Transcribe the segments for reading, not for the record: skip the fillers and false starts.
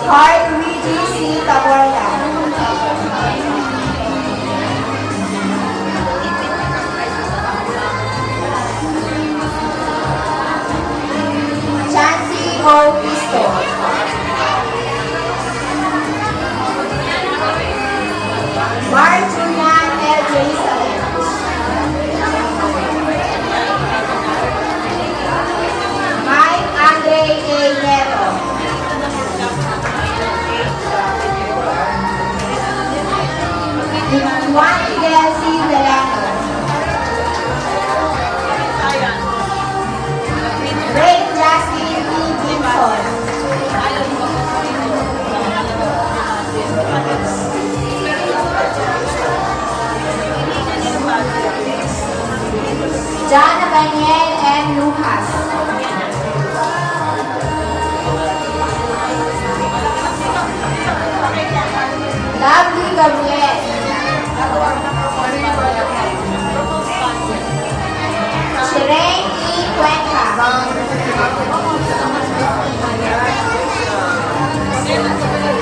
Carl Luigi C. Taborda. Chancey O. Cristo. Mark Julian L. Jerusalem. Mike Andre A. Neto. Juan Miguel C. Velano. Ray Justin E. Gibson. John Nathaniel M. Lucas. Lovely Gabriel. Shireen E. Cuenca.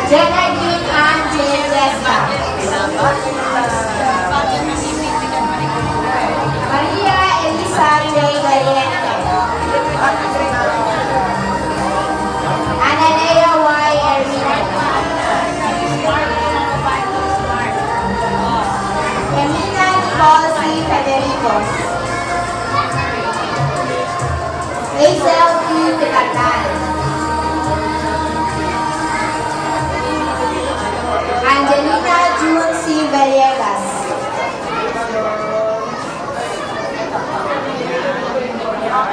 Geraldine Ann J. Jessica. Maria Elisa J. Galiente. Analea Y. Ermino. Emina Nicole C. Federicos. Hazel Q. Picatal. Angelina June C. Villegas.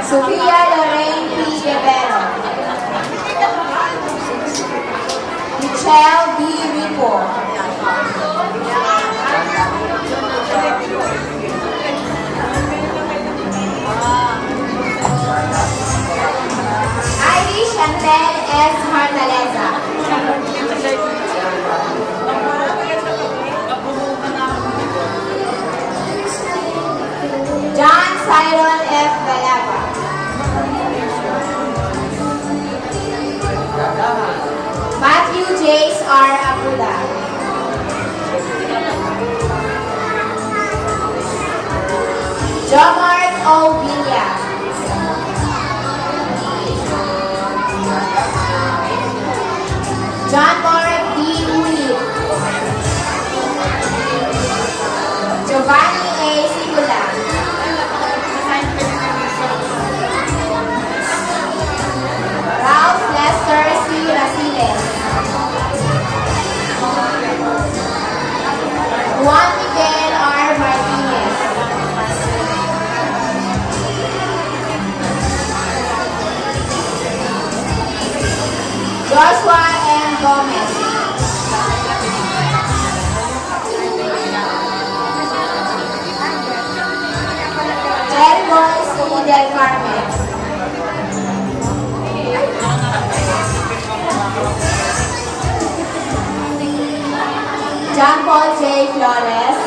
Sofia Lorraine P. Rivero. Michelle B. Ripo. Irish Chantel S. Martaleza. John Cyron F. Galava. Matthew Jace R. Abuda. Jomart O. Villa. John Mark D. Uli. Giovanni A. Sigula. Ralph Lester C. Rasiles. Juan Miguel R. Martinez. Joshua M. Gomez. Jerry C. Del Carmen. John Paul J. Flores.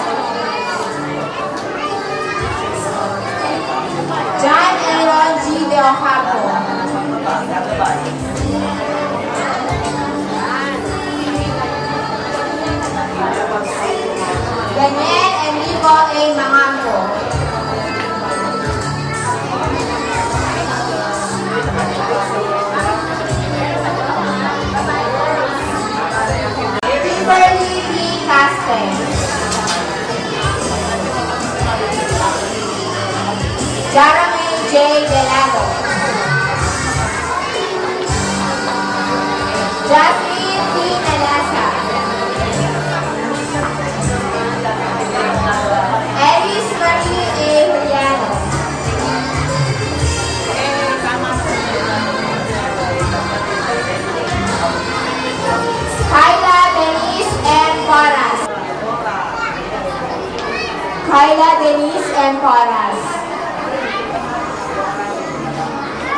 John Aaron G. De Ojaco. Daniel Enrico A. Mangampo. Kimberly P. Casper. Jeremy J. Delado. Jasmine P. Nalasa. Eris Marie A. Juliano. Kyla Denise M. Coras. Kyla Denise M. Coras.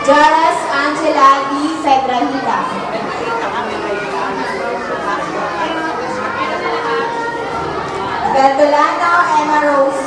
Joras Angela D. Fedrahita. Bertolano Emma Rose.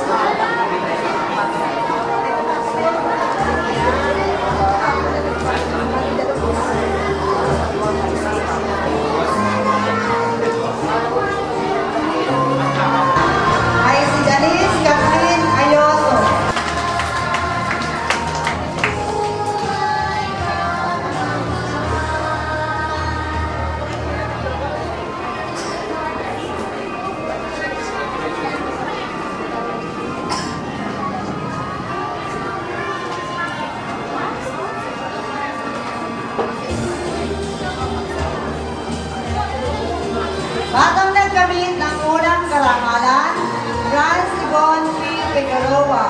Jowa.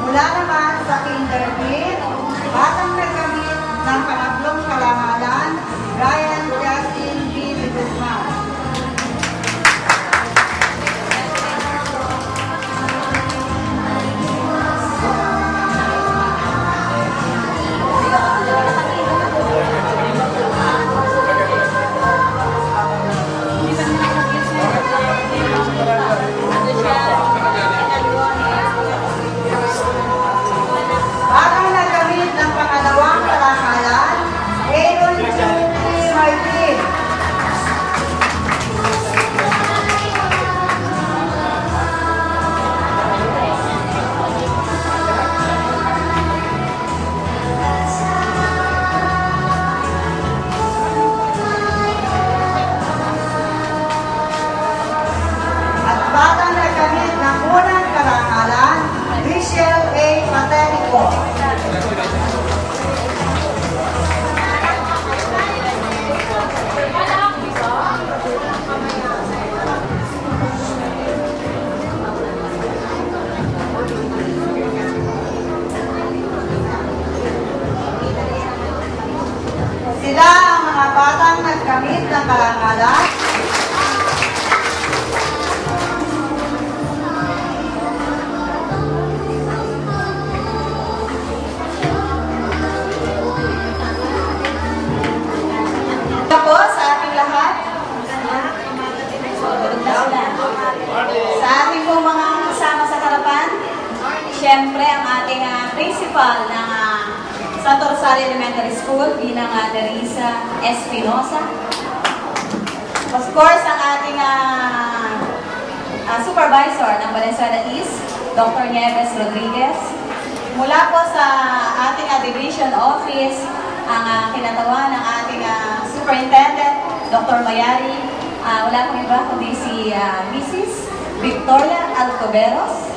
Mula naman sa kindergarten, batang nagkamit ng pangatlong karangalan, Ryan Justin B. Guzman. Batang nagkamit ng pangalawang karangalan, Aaron J. Martin. At batang nagkamit ng unang karangalan, Michelle A. Paterico. Sila ang mga batang nagkamit ng karangalan. Po sa ating lahat, sa ating pong mga kasama sa harapan, siyempre ang ating principal ng Santo Rosario Elementary School, bilang Nerissa Espinosa. Of course, ang ating supervisor ng Valenzuela East, Dr. Nieves Rodriguez. Mula po sa ating division office, ang kinatawan ng ating superintendent, Dr. Mayari. Wala pong iba kundi si Mrs. Victoria Alcoberos.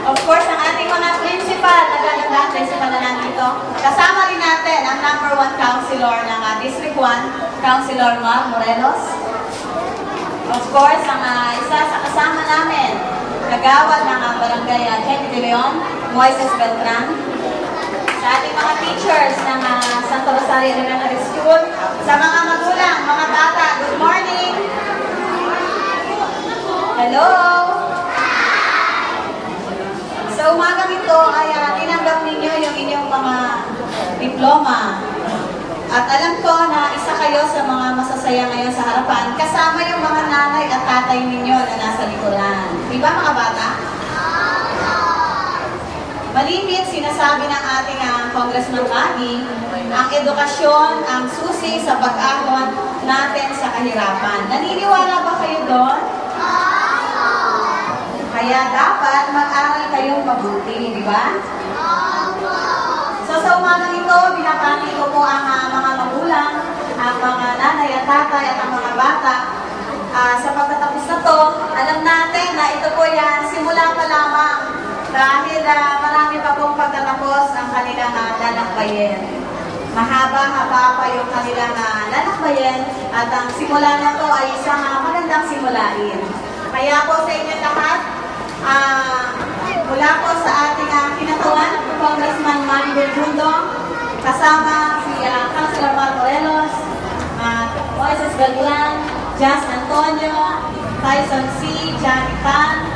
Of course, ang ating mga principal, nagagandang principal na nandito. Kasama rin natin ang number 1 counselor ng District 1, Councilor Mar Morelos. Of course, ang isa sa kasama namin, kagawad ng Barangay Jenny De Leon, Moises Beltran. Sa ating mga teachers ng Santo Rosario Elementary School, sa mga magulang, mga bata, good morning! Hello! Sa umagang ito ay tinanggap ninyo yung inyong mga diploma. At alam ko na isa kayo sa mga masasaya ngayon sa harapan, kasama yung mga nanay at tatay ninyo na nasa likuran. Di ba mga bata? Malimit, sinasabi ng ating Congressman Maggie, ang edukasyon ang susi sa pag-ahon natin sa kahirapan. Naniniwala ba kayo doon? Kaya dapat mag-aral kayong mabuti, di ba? So sa umagang ito, binabati ko po ang mga magulang, ang mga nanay at tatay at ang mga bata. Sa pagtatapos na to, alam natin na ito po yan, simula pa lamang. Dahil marami pa pong pagtatapos ang kanilang lalakbayin. Mahaba-haba pa yung kanilang lalakbayin at ang simula na to ay isang magandang simulain. Kaya po sa inyo lahat, mula po sa ating kinatawan, Congressman Manny Belmundo, kasama si Councilor Mar Morelos, Moises Beltran, Jas Antonio, Tyson C., Johnny Tan,